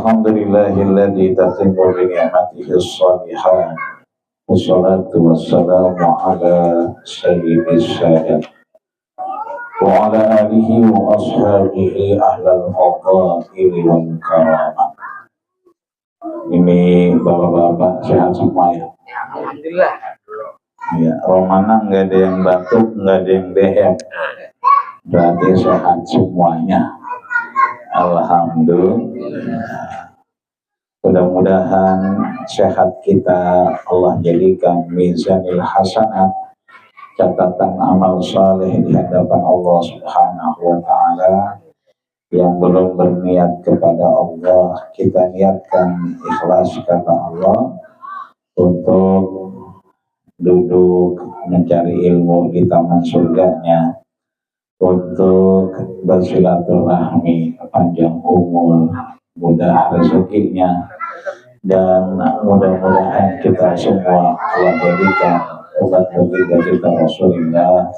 Alhamdulillahilladzi tatimmu bi ni'matihi shalihat. Wassalatu wassalamu ala sayyidis sadat wa ala alihi wa ashabihi ahlal fadhili wal karamah. Ini bapak-bapak sehat semua ya? Alhamdulillah. Ya, Romana nggak ada yang batuk, nggak ada yang dehem. Berarti sehat semuanya. Alhamdulillah. Mudah-mudahan sehat kita Allah jadikan mizanil hasanat, catatan amal saleh di hadapan Allah Subhanahu wa taala. Yang belum berniat kepada Allah, kita niatkan ikhlas kata Allah untuk duduk mencari ilmu di taman surganya, untuk bersilaturahmi, panjang umur, mudah rezekinya, dan mudah-mudahan kita semua telah jadikan umat baginda kita Rasulullah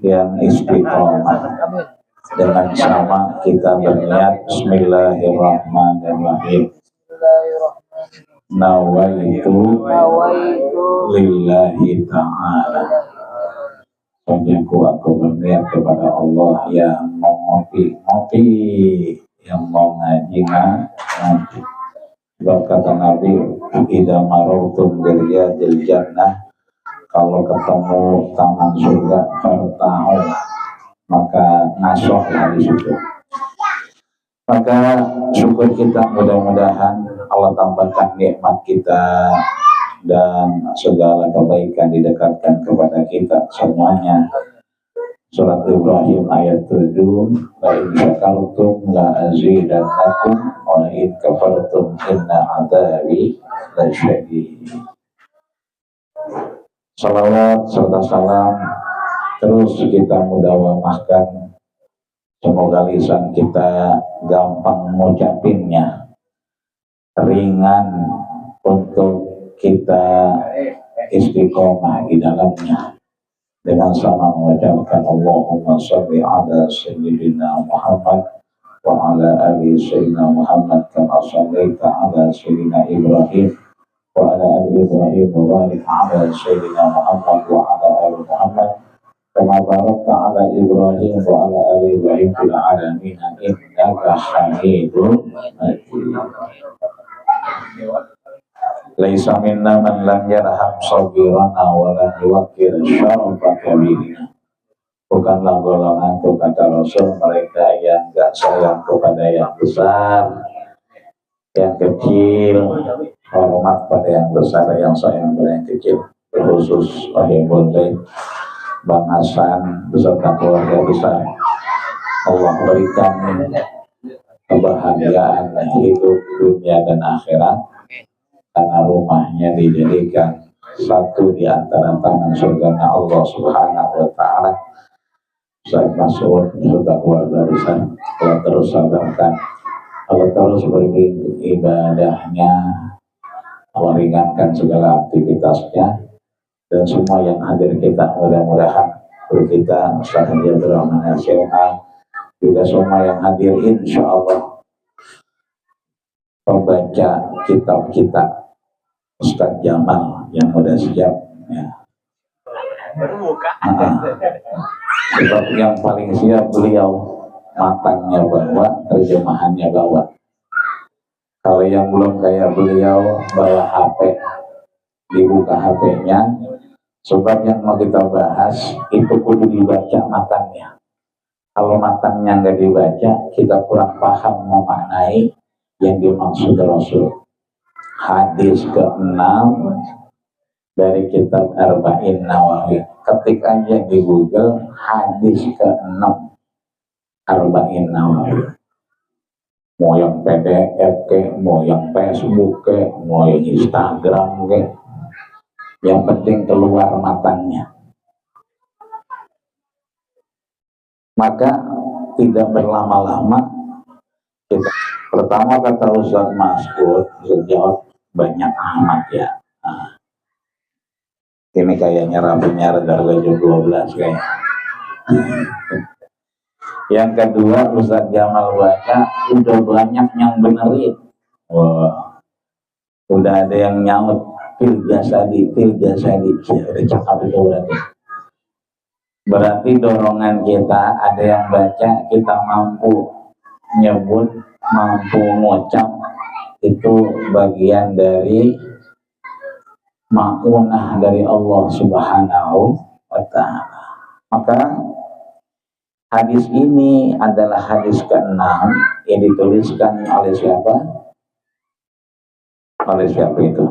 yang istiqomah. Dengan sama kita berniat Bismillahirrahmanirrahim. Nawaitu lillahi ta'ala. Aku berniat kepada Allah yang mau ngopi, yang mau ngaji. Sebab kata Nabi, idza marartum bi riyadil jannah, kalau ketemu taman surga farta'u, maka ngasohlah di situ. Maka syukur kita, mudah-mudahan Allah tambahkan nikmat kita dan segala kebaikan didekatkan kepada kita semuanya. Surat Ibrahim ayat 7, la in syakartum la azidannakum wa in kafartum inna adzabi lasyadid. Salawat serta salam terus kita mudawamahkan. Semoga lisan kita gampang mengucapinnya, ringan untuk kita istiqomah di dalamnya, dengan sama mengucapkan Allahumma sholli ala sayyidina Muhammad wa ala ali sayyidina Muhammad kama shallaita ala sayyidina Ibrahim wa ala ali Ibrahim wa barik ala sayyidina Muhammad wa ala ali Muhammad kama barakta ala Ibrahim wa ala ali Ibrahim fil alamin innaka Hamidum Majid. Laisa minna man lam yarham sabirana wa lam yuwaqqir syarafa kabirina. Bukanlah golonganku kata Rasul mereka yang enggak sayang kepada yang besar, yang kecil, hormat pada yang besar, yang sayang pada yang kecil. Khusus Rahimul Bang Hasan beserta keluarga besar, Allah berikan kebahagiaan hidup dunia dan akhirat, karena rumahnya dijadikan satu di antara taman surganya Allah Subhanahu wa taala. Saya masuk beserta keluarga besar, Allah terus sabarkan, Allah terus beri ibadahnya, Allah ringankan segala aktivitasnya. Dan semua yang hadir kita mudah-mudahan guru kita Ustaz Abdul Rahman Syekh, juga semua yang hadir insya Allah membaca kitab kita Ustaz Jamal yang udah siap ya. Sebab yang paling siap beliau, matangnya bawa, terjemahannya bawa. Kalau yang belum kayak beliau bawa HP, dibuka HP-nya, sebab yang mau kita bahas itu kudu dibaca matangnya. Kalau matangnya nggak dibaca, kita kurang paham memaknai yang dimaksud Rasul. Hadis ke-6 dari kitab Arba'in Nawawi. Ketik aja di Google hadis ke-6 Arba'in Nawawi. Mau yang PDF ke, mau yang Facebook ke, mau yang Instagram ke, yang penting keluar matangnya. Maka tidak berlama-lama kita, pertama kata Ustaz Mas'ud sejauh banyak amat ya. Nah, ini kayaknya rapinya rada jam 12 kayaknya. Yang kedua, Ustaz Jamal baca udah banyak yang benerin. Wah, udah ada yang nyaut fil jasadi. Ya, udah cakap itu berarti. Berarti dorongan kita, ada yang baca, kita mampu nyebut, mampu ngucap, itu bagian dari ma'unah dari Allah Subhanahu wa ta'ala. Maka hadis ini adalah hadis ke-6 yang dituliskan oleh siapa? Oleh siapa itu?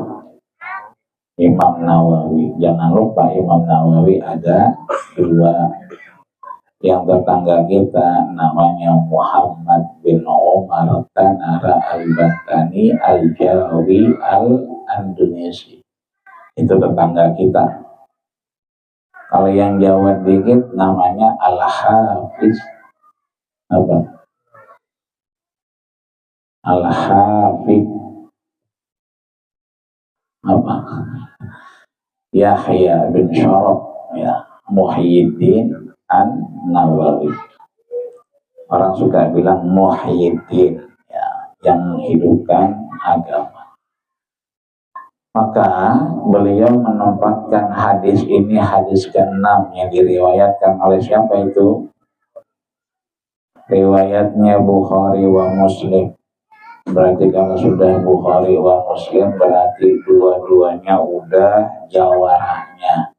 Imam Nawawi. Jangan lupa Imam Nawawi ada dua. Yang tetangga kita namanya Muhammad bin Umar Tanara al-Batani al-Jawi al-Indonesi. Itu tetangga kita. Kalau yang Jawa dikit namanya Al-Hafiz apa? Al-Hafiz apa? Yahya bin Syaraf ya, Muhyiddin An-Nawawi. Orang suka bilang Muhyiddin ya, yang menghidupkan agama. Maka beliau menempatkan hadis ini hadis ke-6 yang diriwayatkan oleh siapa itu? Riwayatnya Bukhari wa Muslim. Berarti kalau sudah Bukhari wa Muslim berarti dua-duanya udah jawaranya.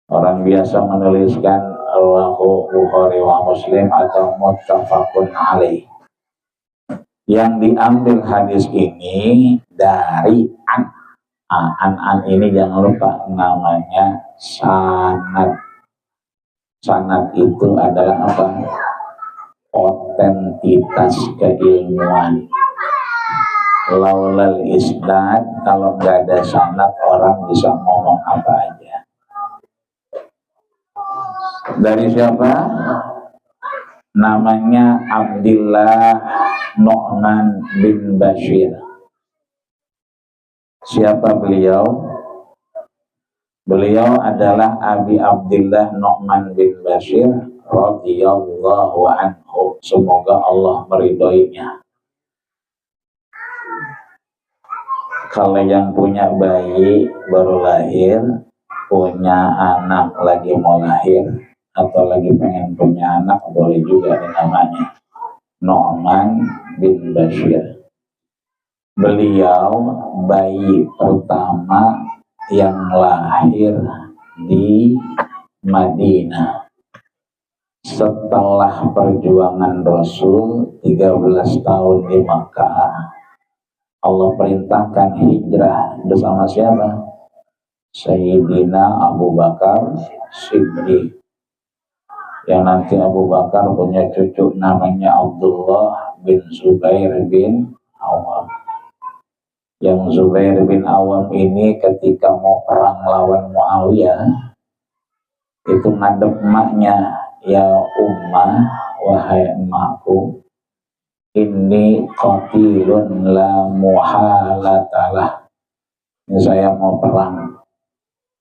Orang biasa menuliskan rawahu Bukhari wa Muslim atau muttafaqun alaih. Yang diambil hadis ini dari an ini jangan lupa namanya sanad. Sanad itu adalah apa? Otentitas keilmuan. Laulal isnad, kalau nggak ada sanad orang bisa ngomong apa aja. Dari siapa? Namanya Abdullah Nu'man bin Bashir. Siapa beliau? Beliau adalah Abi Abdullah Nu'man bin Bashir radhiyallahu anhu. Semoga Allah meridhoinya. Kalau yang punya bayi baru lahir, punya anak lagi mau lahir, atau lagi pengen punya anak, boleh juga namanya Nu'man bin Bashir. Beliau bayi pertama yang lahir di Madinah setelah perjuangan Rasul 13 tahun di Makkah. Allah perintahkan hijrah bersama siapa? Sayyidina Abu Bakar Siddiq. Yang nanti Abu Bakar punya cucu namanya Abdullah bin Zubair bin Awam. Yang Zubair bin Awam ini ketika mau perang lawan Muawiyah itu ngadep emaknya, ya ummah, wahai emakku, ini qatilun la muhalatalah. Ini saya mau perang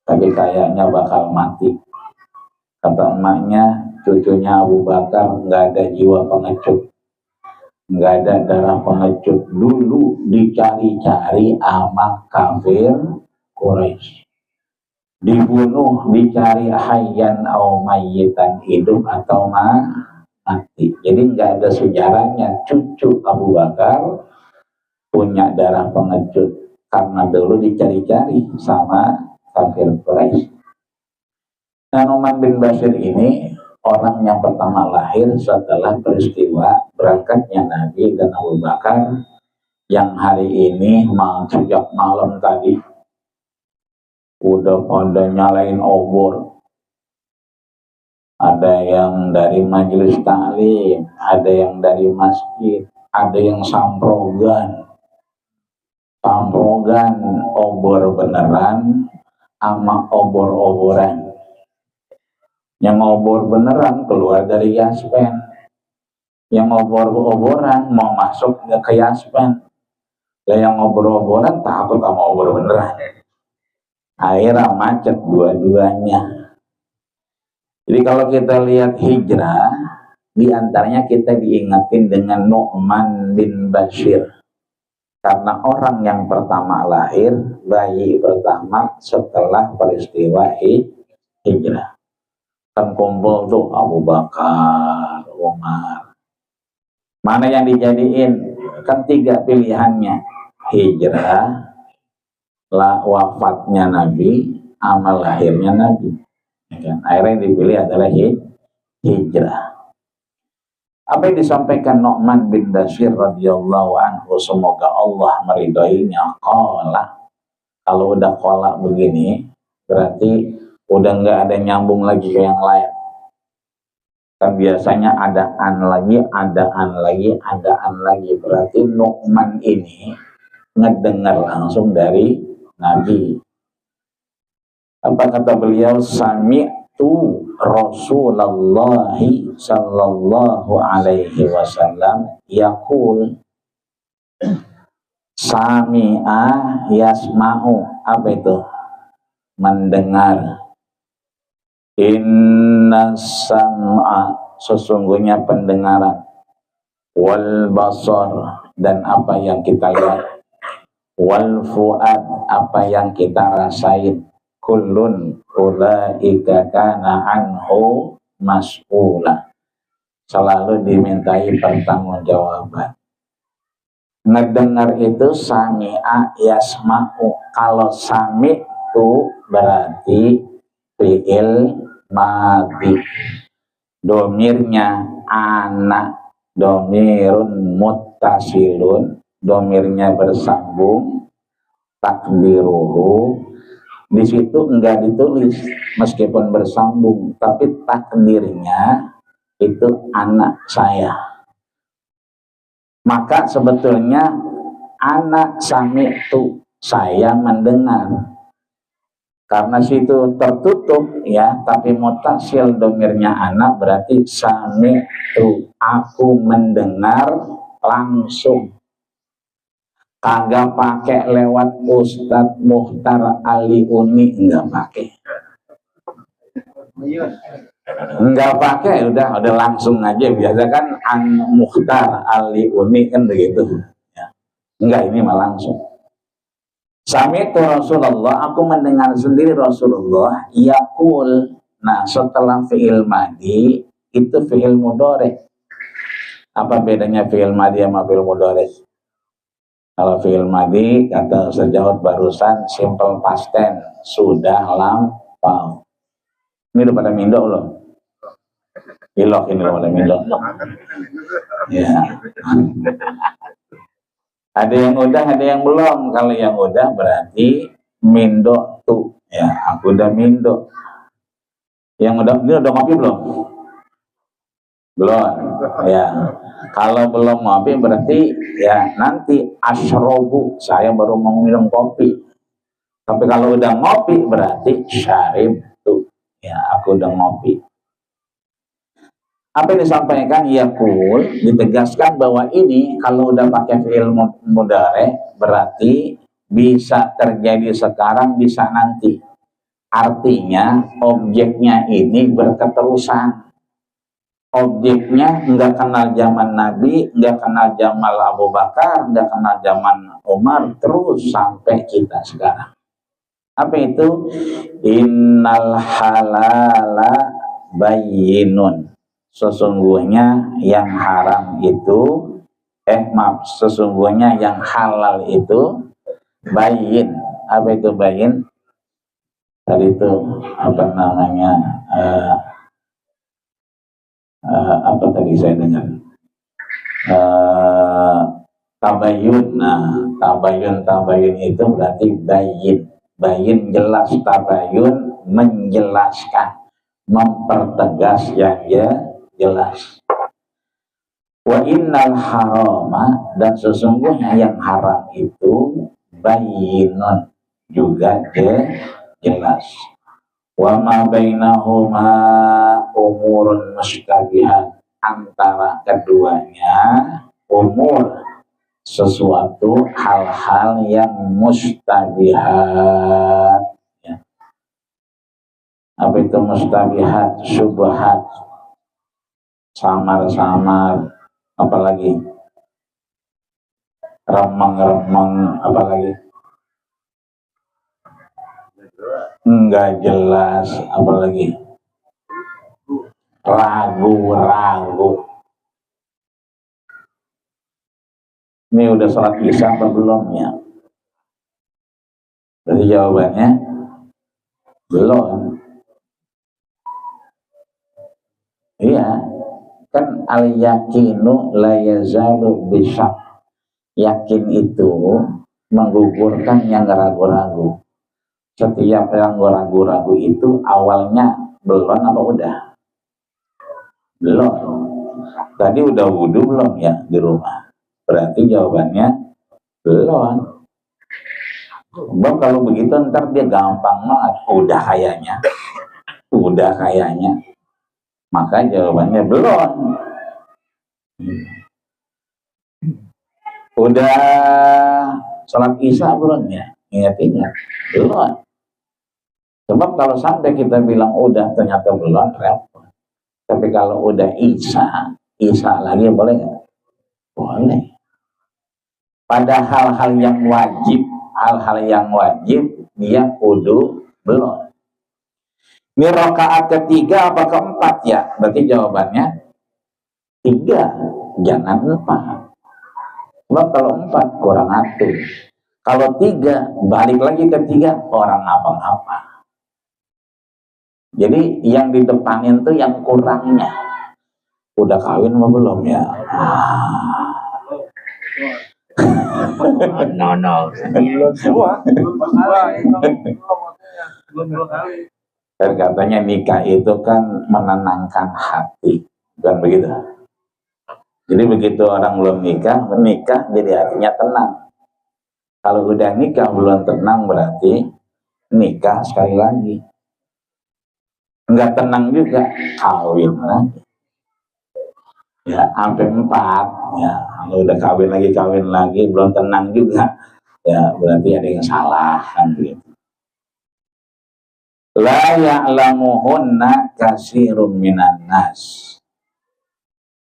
tapi kayaknya bakal mati. Kata emaknya, cucunya Abu Bakar nggak ada jiwa pengecut, nggak ada darah pengecut. Dulu dicari-cari sama kafir Quraisy, dibunuh, dicari hayyan au mayyitan, hidup atau mati. Jadi nggak ada sejarahnya cucu Abu Bakar punya darah pengecut, karena dulu dicari-cari sama kafir Quraisy. Nah, Nu'man bin Bashir ini orang yang pertama lahir setelah peristiwa berangkatnya Nabi dan Abu Bakar, yang hari ini sejak malam tadi udah pada nyalain obor. Ada yang dari majelis taklim, ada yang dari masjid, ada yang samprogan obor beneran sama obor-oboran. Yang obor beneran keluar dari yaspen, yang obor-oboran mau masuk ke yaspen. Yang obor-oboran takut sama obor beneran, akhirnya macet dua-duanya. Jadi kalau kita lihat hijrah, di antaranya kita diingatin dengan Nu'man bin Bashir. Karena orang yang pertama lahir, bayi pertama setelah peristiwa hijrah. Kan kumpul tuh Abu Bakar, Umar. Mana yang dijadiin? Kan 3 pilihannya. Hijrah, wafatnya Nabi, amal lahirnya Nabi. Akhirnya yang dipilih adalah hijrah. Apa yang disampaikan Nu'man bin Bashir radhiyallahu anhu, semoga Allah meridainya, qala, kalau udah qala begini berarti udah nggak ada nyambung lagi ke yang lain. Kan biasanya adaan lagi, berarti Nu'man ini ngedengar langsung dari Nabi. Apa kata beliau? Sami'tu Rasulullah sallallahu alaihi wasallam yaqul. Sami'a yasma'u, apa itu? Mendengar. Inna sam'a, sesungguhnya pendengaran, wal basar, dan apa yang kita lihat, wal fuad, apa yang kita rasain, kullun ulaika kana anhu mas'ula, selalu dimintai pertanggungjawaban. Ngedengar itu sami'a yasma'u. Kalau sami itu berarti fi'il madhi, domirnya anak, domirun muttasilun, domirnya bersambung, takdiruhu, di situ enggak ditulis meskipun bersambung, tapi takdirnya itu anak saya. Maka sebetulnya anak sami'tu, saya mendengar. Karena situ tertutup ya, tapi mutasil domirnya anak, berarti sami'tu, aku mendengar langsung. Kagak pakai lewat Ustadz Muhtar Ali Uni, enggak pakai. Enggak pakai, udah langsung aja. Biasa kan Muhtar Ali Uni kan begitu. Ya. Enggak, ini mah langsung. Sami'tu Rasulullah, aku mendengar sendiri Rasulullah yaqul. Nah, setelah fi'il madhi itu fi'il mudhari. Apa bedanya fi'il madhi sama fi'il mudhari? Kalau fi'il madhi kata Ustaz Jawad barusan simple past tense, sudah lampau. Ini udah pada mindo loh. Ilok ini udah pada mindo. Ya. Ada yang udah, ada yang belum. Kalau yang udah berarti mindo tuh. Ya, aku udah mindo. Yang udah, ini udah ngopi belum? Belum. Ya. Kalau belum ngopi berarti ya nanti asyrobu, saya baru mau minum kopi. Tapi kalau udah ngopi berarti syarib tuh. Ya, aku udah ngopi. Apa yang disampaikan yaqul, ditegaskan bahwa ini kalau udah pakai fi'il mudhari berarti bisa terjadi sekarang, bisa nanti. Artinya objeknya ini berketerusan. Objeknya nggak kenal zaman Nabi, nggak kenal zaman Abu Bakar, nggak kenal zaman Umar, terus sampai kita sekarang. Apa itu? Innal halala bayyinun. Sesungguhnya yang haram itu, sesungguhnya yang halal itu bayin. Apa itu bayin? Tadi itu apa namanya? Apa tadi saya dengar? Tabayun. Nah, tabayun itu berarti bayin. Bayin jelas, tabayun menjelaskan, mempertegas yang jelas. Wa innal harama, dan sesungguhnya yang haram itu bayyinun, juga jelas. Wa ma bainahuma umurun mustabihat, antara keduanya umur, sesuatu hal-hal yang mustabihat. apa itu mustabihat, syubhat, samar-samar, apalagi remeng-remeng, apalagi enggak jelas, apalagi ragu-ragu. Ini udah sholat isya apa belum ya? Jadi jawabannya belum. Iya, kan al yakinu la yazalu bisyak. Yakin itu menggugurkan yang ragu-ragu. Setiap yang ragu-ragu itu awalnya belum apa udah? Belum. Tadi udah wudu belum ya di rumah? Berarti jawabannya belum. Bang kalau begitu ntar dia gampang banget. Udah kayaknya. Maka jawabannya belum. Udah sholat isya belum ya? Ingat-ingat, belum. Sebab kalau sampai kita bilang udah ternyata belum, repot. Tapi kalau udah isya lagi boleh nggak? Boleh. Pada hal-hal yang wajib dia kudu belum. Ini rakaat ketiga apa keempat ya? Berarti jawabannya 3, jangan 4. Sebab kalau 4 kurang atur. Kalau 3 balik lagi ke 3 orang apa-apa. Jadi yang di depanin tuh yang kurangnya. Udah kawin apa belum ya? No. Belum semua. Dan katanya nikah itu kan menenangkan hati, bukan begitu? Jadi begitu orang belum menikah jadi hatinya tenang. Kalau udah nikah belum tenang berarti nikah sekali lagi. Enggak tenang juga, kawin lagi. Ya, sampai 4. Ya, kalau udah kawin lagi, belum tenang juga. Ya, berarti ada yang salah kan begitu. La ya'lamuhunna katsirun minan nas.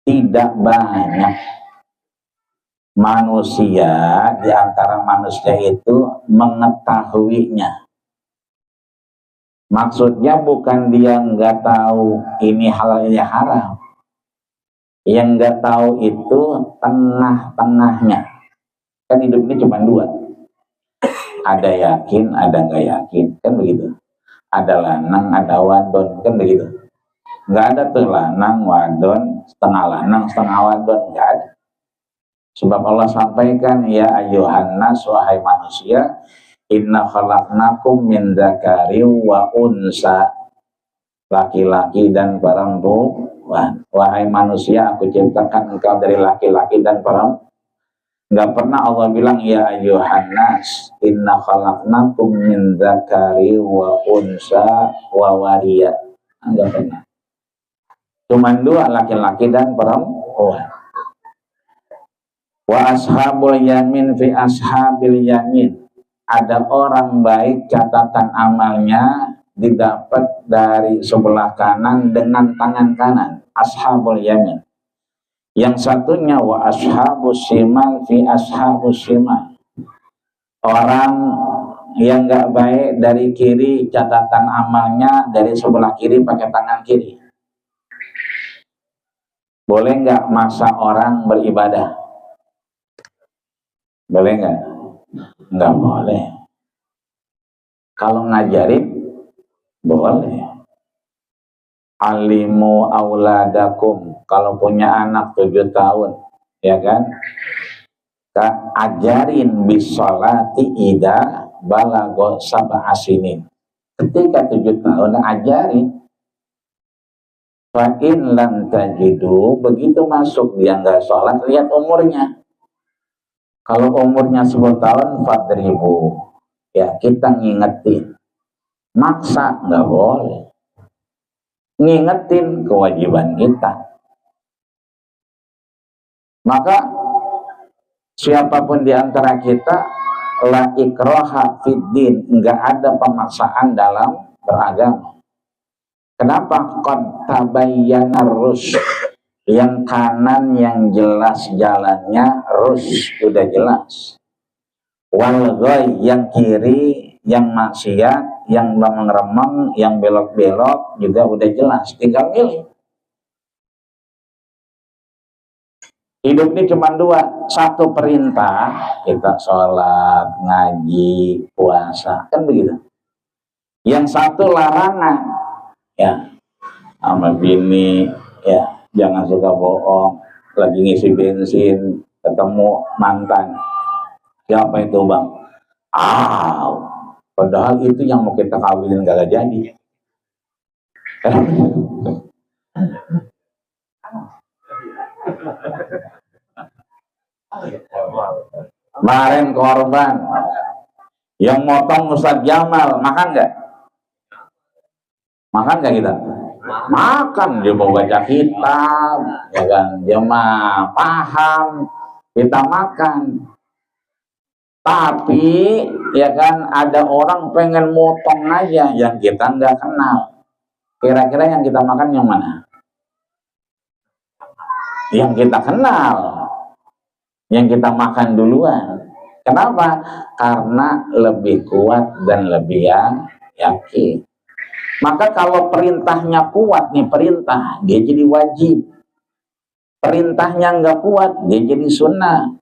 Tidak banyak manusia di antara manusia itu mengetahuinya. Maksudnya bukan dia nggak tahu ini halal ini haram. Yang nggak tahu itu tengah-tengahnya. Kan hidup ini cuma 2. Ada yakin, ada nggak yakin, kan begitu. Ada lanang, ada wadon, kan begitu. Nggak ada tuh lanang, wadon, setengah wadon, nggak ada. Sebab Allah sampaikan, ya ayyuhan nas, wahai manusia, inna khalaqnakum min dzakari wa unsa, laki-laki dan perempuan. Wahai manusia, aku ciptakan engkau dari laki-laki dan perempuan. Nggak pernah Allah bilang ya ayyuhan nas inna khalaqnakum min dzakari wa unsa wa wariya. Nggak pernah. Cuman 2, laki-laki dan perempuan. Wa ashabul yamin fi ashabil yamin. Ada orang baik catatan amalnya didapat dari sebelah kanan dengan tangan kanan. Ashabul yamin. Yang satunya wa ashabus shimal fi ashabus shimal. Orang yang nggak baik dari kiri catatan amalnya dari sebelah kiri pakai tangan kiri. Boleh nggak maksa orang beribadah? Boleh nggak? Nggak boleh. Kalau ngajarin boleh. Alimu auladakum, kalau punya anak 7 tahun, ya kan? Ajarin bisolati ida balago sab'a sinin. Ketika 7 tahun ajarin. Fa'in lam tajidu, begitu masuk dia nggak sholat, lihat umurnya. Kalau umurnya 10 tahun, fadribu. Ya, kita ngingetin. Maksa nggak boleh. Ngingetin kewajiban kita. Maka siapapun di antara kita la ikraha fiddin, enggak ada pemaksaan dalam beragama. Kenapa? Qad tabayyana rusyd. Yang kanan yang jelas jalannya, rusyd udah jelas. Wal ghayy yang kiri, yang maksiat, yang remeng-remeng, yang belok-belok juga udah jelas. Tinggal milih. Hidup ini cuma dua, satu perintah, kita sholat, ngaji, puasa, kan begitu. Yang satu larangan, ya, sama bini, ya, jangan suka bohong, lagi ngisi bensin, ketemu mantan, siapa itu bang? Padahal itu yang mau kita kawinin gak jadi. Kemarin korban yang motong Ustadz Jamal, makan nggak? Makan nggak kita? Makan, dia mau baca kitab, ya kan? Dia mah paham, kita makan. Tapi ya kan ada orang pengen motong aja yang kita nggak kenal. Kira-kira yang kita makan yang mana? Yang kita kenal, yang kita makan duluan. Kenapa? Karena lebih kuat dan lebih yakin. Maka kalau perintahnya kuat nih, perintah, dia jadi wajib. Perintahnya nggak kuat, dia jadi sunnah.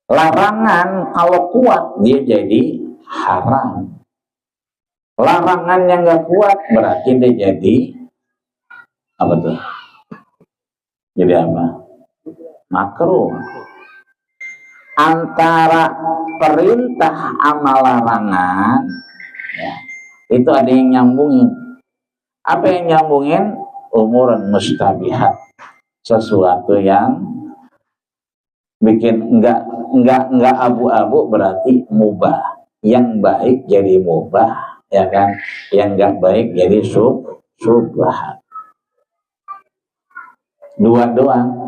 Larangan kalau kuat, dia jadi haram. Larangan yang nggak kuat, berarti dia jadi apa tuh? Jadi apa? Makruh. Antara perintah sama larangan, ya, itu ada yang nyambungin. Apa yang nyambungin? Umurun mustabihat, sesuatu yang bikin enggak abu-abu berarti mubah. Yang baik jadi mubah, ya kan? Yang enggak baik jadi subhat. Dua doang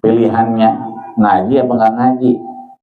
pilihannya, ngaji apa enggak ngaji.